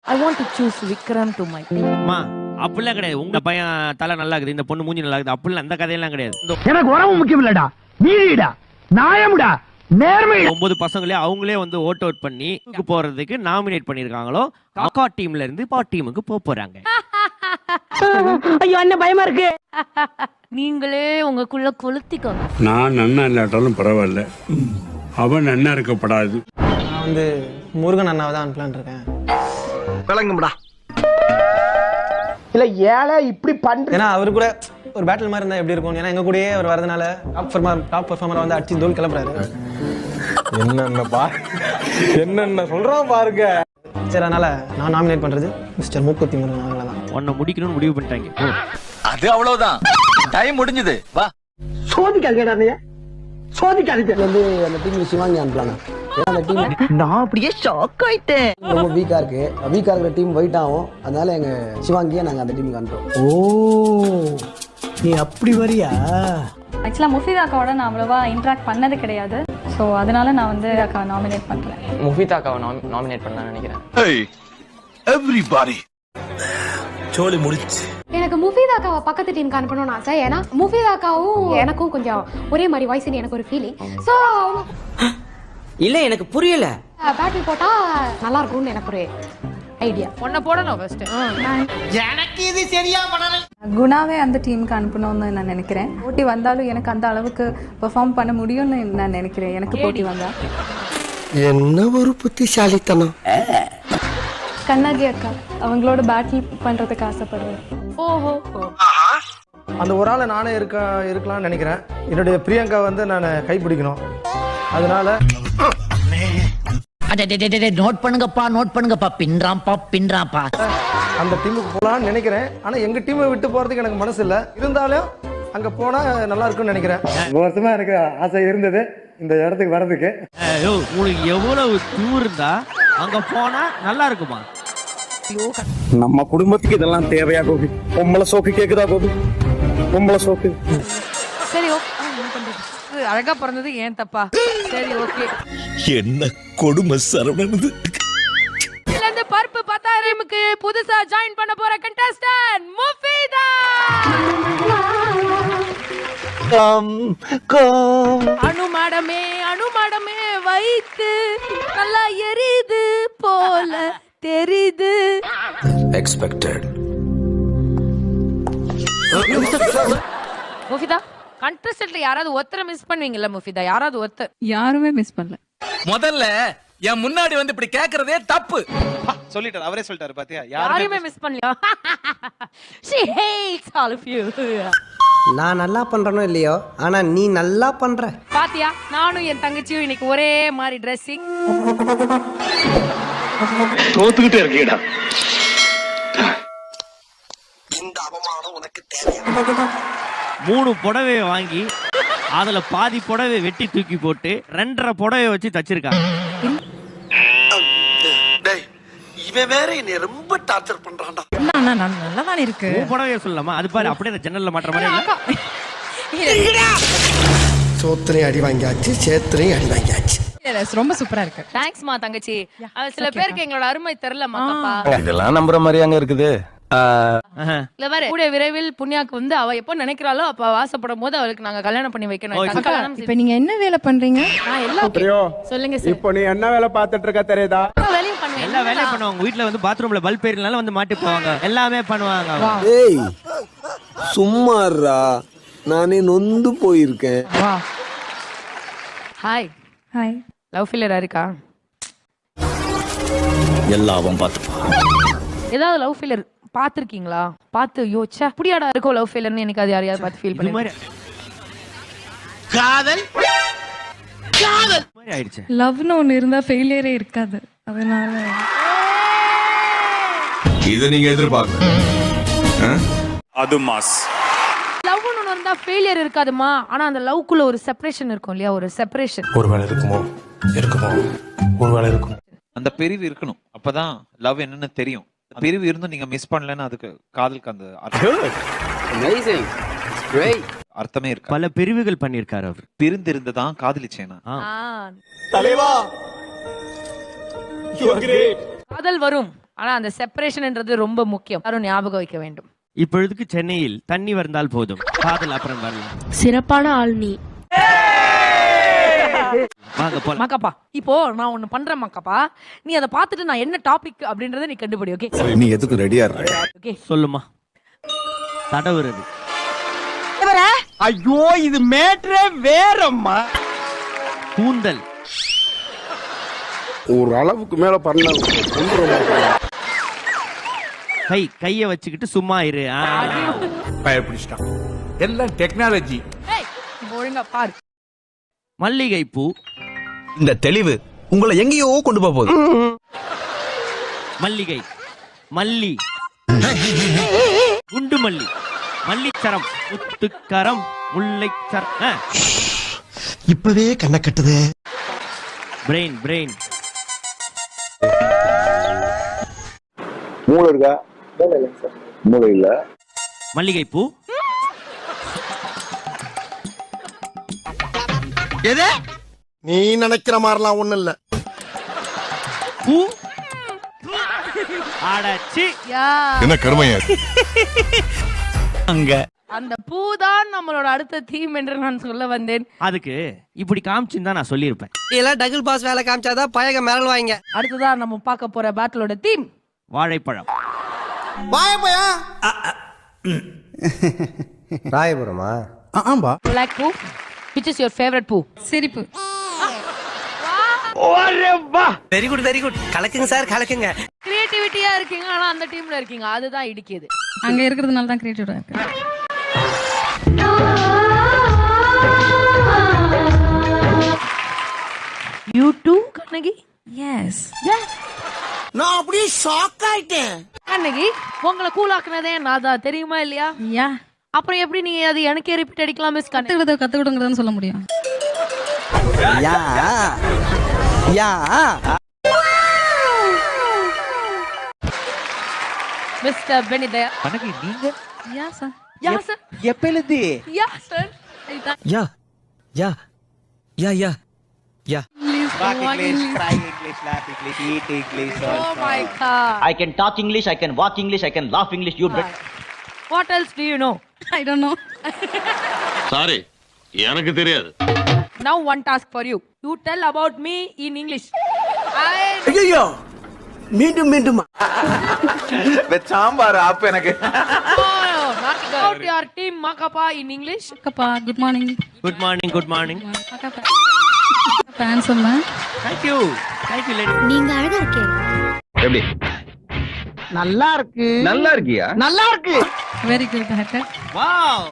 I want to choose Vikram to my team. அம்மா அப்படிலாம் கிடையாது. உங்க பையன் தலை நல்லா இருக்குது, இந்த பொண்ணு மூஞ்சி நல்லா இருக்குது, அப்படிலாம் அந்த கதையெல்லாம் கிடையாது. எனக்கு உறவு முக்கியம் இல்லடா, நீடா நியாயம்டா நேர்மை. 9 பசங்களே அவங்களே வந்து ஓட் அவுட் பண்ணி போறதுக்கு நாமினேட் பண்ணிருக்காங்களோ, அக்கா டீம்ல இருந்து பா டீமுக்கு போறாங்க. ஐயோ என்ன பயமா இருக்கு. நீங்களே உங்களுக்குள்ள கொளுத்திக்கோங்க. நான் நன்னா இல்லாட்டாலும் பரவாயில்ல, அவன் நன்னா இருக்கப்படாது. நான் வந்து முருகன் அண்ணாவை தான் அனுப்பலான் இருக்கேன். விளங்கும்டா. இல்ல ஏழை இப்படி பண்ற. ஏன்னா அவரு கூட ஒரு பேட்டில் மாதிரி இருந்தா எப்படி இருக்கும்? ஏன்னா எங்க கூடயே அவர் வரதுனால டாப் பெர்ஃபார்மர் வந்து அடிச்சு தோல் கிளப்புறாரு. என்னென்ன சொல்றான் பாருங்க. சரி, அதனால நான் நாமினேட் பண்றது மிஸ்டர் மூக்குத்தி முருகன் அவங்கள தான். உன்னை முடிக்கணும்னு முடிவு பண்ணிட்டாங்க. அது அவ்வளவுதான், டைம் முடிஞ்சது. வா சோதிக்காதீங்க, சோதிக்காதீங்க. வந்து அந்த டீம் சிவாங்கி அனுப்பலாம். ஏன்னா அந்த டீம் நான் அப்படியே ஷாக் ஆயிட்டேன். ரொம்ப வீக்கா இருக்கிற டீம் ஒயிட் ஆகும். அதனால எங்க சிவாங்கியை நாங்க அந்த டீமுக்கு அனுப்புறோம். ஓ நீ அப்படி வரியா? ஆக்சுவலாக முஃபிதா அக்காவோட நான் அவ்வளோவா இன்ட்ராக்ட் பண்ணது கிடையாது. ஸோ அதனால நான் வந்து அக்காவை நாமினேட் பண்ணுறேன். முஃபிதா அக்காவை நாமினேட் பண்ணலாம்னு நினைக்கிறேன். எவ்ரிபாடி சோலி முடிச்சு. எனக்கு முஃபிதா அக்காவை பக்கத்து டீமுக்கு அனுப்பணும்னு ஆசை. ஏன்னா முஃபிதா அக்காவும் எனக்கும் கொஞ்சம் ஒரே மாதிரி வாய்ஸ்னு எனக்கு ஒரு ஃபீலிங். ஸோ இல்ல எனக்கு புரியல. பேட்டில் போட்டா நல்லா இருக்கும்னு எனக்கு ஒரு ஐடியா. உன்னை போடணும் ஃபர்ஸ்ட். எனக்கு இது சரியா பண்ணல. குணாவே அந்த டீமுக்கு அனுப்பணும்னு நான் நினைக்கிறேன். போட்டி வந்தாலும் எனக்கு அந்த அளவுக்கு பெர்ஃபார்ம் பண்ண முடியும்னு நான் நினைக்கிறேன். எனக்கு போட்டி வந்தா என்ன ஒரு புத்திசாலித்தனம். கண்ணகி அக்கா அவங்களோட பேட்டில் பண்றதுக்கு ஆசைப்படுவேன். ஓஹோ அந்த ஒரு ஆளை நானே இருக்கலாம்னு நினைக்கிறேன். என்னுடைய பிரியங்கா வந்து நான் கைப்பிடிக்கணும். அதனால நோட் பண்ணுங்கப்பா பின்றாம்பா. அந்த டீமுக்கு போகலான்னு நினைக்கிறேன். ஆனா எங்க டீமை விட்டு போறதுக்கு எனக்கு மனசு இல்லை. இருந்தாலும் அங்க போனா நல்லா இருக்கும்னு நினைக்கிறேன். வருஷமா எனக்கு ஆசை இருந்தது இந்த இடத்துக்கு வர்றதுக்கு. உங்களுக்கு எவ்வளவு தூரம் இருந்தா அங்க போனா நல்லா இருக்குமா? நம்ம குடும்பத்துக்கு இதெல்லாம் தேவையா கோபி? பொம்பளை சோக்கு கேக்குதா கோபி? பொம்பளை சோக்கு. சரி ஓகே. அழகா பிறந்தது ஏன் தப்பா? சரி ஓகே. என்ன கொடுமை சரவணனது. இந்த பருப்பு 10,000க்கு புதுசா ஜாயின் பண்ண போற கண்டஸ்டன்ட் முஃபிதா. அனுமாடமே வைத்து நல்லா எரியுது போல தெரியுது. எக்ஸ்பெக்டட். முஃபிதா கண்டஸ்டன்ட்ல யாராவது ஒருத்தரை மிஸ் பண்ணுவீங்கல்ல முஃபிதா? யாராவது ஒருத்தர்? யாருமே மிஸ் பண்ணல. முதல்ல என் முன்னாடி வந்து இப்படி கேக்குறதே தப்பு. சொல்லிட்டாரு, அவரே சொல்லிட்டாரு பாத்தியா? யாரையுமே மிஸ் பண்ணலையா? She hates all of you. நான் நல்லா பண்றனோ இல்லையோ, ஆனா நீ நல்லா பண்ற. பாத்தியா, நானும் என் தங்கச்சியும் இன்னைக்கு ஒரே மாதிரி ட்ரெஸ்ஸிங். தோத்துக்கிட்டே இருக்கீடா. இந்த அவமானம் உனக்கு தேவையா? 3 புடவையை வாங்கி அதுல பாதி புடவை வெட்டி தூக்கி போட்டு 2.5 புடவை வச்சு தச்சிருக்காங்க. இவன் வேற என்ன ரொம்ப டார்ச்சர் பண்றான்டா. நல்லா தானே இருக்கு. புடவையை சொல்லலாமா? அது பாரு அப்படியே ஜன்னல்ல மாட்டுற மாதிரி இல்ல. சோத்திரையும் அடி வாங்கியாச்சு, சேத்திரையும் அடி வாங்கியாச்சு. ரொம்ப சூப்பரா இருக்கு. தேங்க்ஸ் மா தங்கச்சி. சில பேருக்கு எங்களோட அருமை தெரியலமா பாப்பா. இதெல்லாம் நம்புற மாதிரி அங்க இருக்குது. இல்ல வேற கூடிய விரைவில் புண்ணியாக்கு வந்து அவ எப்போ நினைக்கிறாளோ அப்ப ஆசைப்படும் போது அவளுக்கு நாங்க கல்யாணம் பண்ணி வைக்கணும். இப்போ நீங்க என்ன வேலை பண்றீங்க? சொல்லுங்க சார். இப்போ நீ என்ன வேலை பார்த்துட்டு இருக்க தெரியுதா? வேலையும் பண்ணுவேன். எல்லா வேலையும் பண்ணுவாங்க. வீட்டுல வந்து பாத்ரூம்ல பல்ப் ஏறினாலும் வந்து மாட்டி போவாங்க. எல்லாமே பண்ணுவாங்க. ஏய் சும்மாறா, நானே நொந்து போயிருக்கேன். Hi hi. லவ் ஃபெயிலியர் இருக்கா? எல்லாவும் பார்த்துப்பா. ஏதாவது லவ் ஃபெயிலியர் பாத்திருக்கீங்களா? பார்த்து யோசிச்சா புடியாடா இருக்கோ லவ் ஃபெயிலியர்னு எனக்கு அது யாரையாவது பார்த்து ஃபீல் பண்ணி மாதிரி காதல் மாதிரி ஆயிடுச்சு. லவ்னு ஒன்று இருந்தா ஃபெயிலியரே இருக்காது. அதனால இத நீங்க எதிர்பார்க்க அது மாஸ். லவ் ஒன்று இருந்தா ஃபெயிலியர் இருக்காதுமா. ஆனா அந்த லவ்க்குள்ள ஒரு செப்பரேஷன் இருக்கும் இல்லையா? ஒரு செப்பரேஷன். ஒருவேளை இருக்குமோ ஒருவேளை இருக்கும். அந்த பிரிவு இருக்கணும், அப்பதான் லவ் என்னன்னு தெரியும். பிரிவு இருந்தும் நீங்க மிஸ் பண்ணலன்னா அதுக்கு காதலுக்கு அந்த அர்த்தமே இருக்கு. பல பிரிவுகள் பண்ணிருக்காரு அவர். பிரிந்திருந்துதான் காதலிச்சேனா? காதல் வரும். ஆனா அந்த செப்பரேஷன்ன்றது ரொம்ப முக்கியம். யாரும் ஞாபகம் வைக்க வேண்டும். இப்பொழுதுக்கு சென்னையில் தண்ணி வந்தால் போதும், காதல் அப்புறம் வரலாம். சிறப்பான ஆள் நீ. வாங்க போலாம். மாக்காப்பா, இப்போ நான் ஒண்ணு பண்றேன் மாக்காப்பா, நீ அதை பார்த்துட்டு நான் என்ன டாபிக் அப்படின்றத நீ கண்டுபிடி. ஓகே, நீ எதுக்கு ரெடியா இருக்க? ஓகே, சொல்லுமா. தடவுறது. ஐயோ இது மேட்ரே வேறம்மா. கூந்தல். ஒரு அளவுக்கு மேல பண்ண கைய வச்சுக்கிட்டு சும்மா இரு. பயப்பிடிச்சிட்டான். எல்லாம் டெக்னாலஜி. ஏய் ஒழுங்கா பாரு. மல்லிகை பூ. இந்த தெளிவு உங்களை எங்கேயோ கொண்டு போகுது. மல்லிகை, மல்லி, குண்டு மல்லி, மல்லிச்சரம், முத்துக்கரம், முல்லைச்சரம். இப்பவே கண்ண கட்டுது. Brain, brain. மூளை இருக்கா? மூளை இல்ல. மல்லிகை பூ. எது? நீ நினைக்கிற மாதிரிலாம் ஒண்ணு இல்ல. பூ. அடச்சி. யா, என்ன கருமையா? அங்க அந்த பூ தான் நம்மளோட அடுத்த தீம் என்று நான் சொல்ல வந்தேன். அதுக்கு இப்படி காமிச்சுன்னு நான் சொல்லியிருப்பேன். எல்லாம் டபுள் பாஸ் வேலை காமிச்சாதான் பயக மிரள் வாங்க. அடுத்ததான் நம்ம பார்க்க போற பேட்டிலோட தீம் வாழைப்பழம். வாயப்பயா ராயபுரமா? ஆம்பா. black பூ. which is your favorite பூ? சிரிப்பு. Very good very good. கலக்குங்க சார் கலக்குங்க. கிரியேட்டிவிட்டியா இருக்கீங்க, ஆனா அந்த டீம்ல இருக்கீங்க, அதுதான் இடிக்குது. அங்க இருக்கிறதுனால தான் கிரியேட்டிவா இருக்கு. You too, Kannagi? Yes. நான் அப்படியே ஷாக் ஆயிட்டேன். கண்ணகி, உங்களை கூலாக்குனதே நான் தான், தெரியுமா இல்லையா? யா. அப்புறம் எப்படி நீங்க அது எனக்கே ரிப்பீட் அடிக்கலாம் மிஸ்? கத்துக்கிடுங்கிறதுன்னு சொல்ல முடியும். யா யா. மிஸ்டர் பெனிதயா. கணக்கு நீங்க? யா sir. Yeah sir. எப்பலது? Yeah sir. Yeah yeah yeah yeah yeah. Walk English, cry English, laugh English, eat English. Oh my god. I can talk English, I can walk English, I can laugh English. You bet. What else do you know? I don't know. Sorry, எனக்கு தெரியாது. Now one task for you. You tell about me in English. ஐயோ மீண்டும் மீண்டும். Sambar app எனக்கு. Oh, not good. About your team Makapa in English. Makapa, good morning. Good morning, good morning. Makapa. Handsome man. Thank you, thank you lady. நீங்க அழகா இருக்கீங்க. எப்படி? நல்லா இருக்கு. நல்லா இருக்கியா? நல்லா இருக்கு. Very good haircut. வாவ்.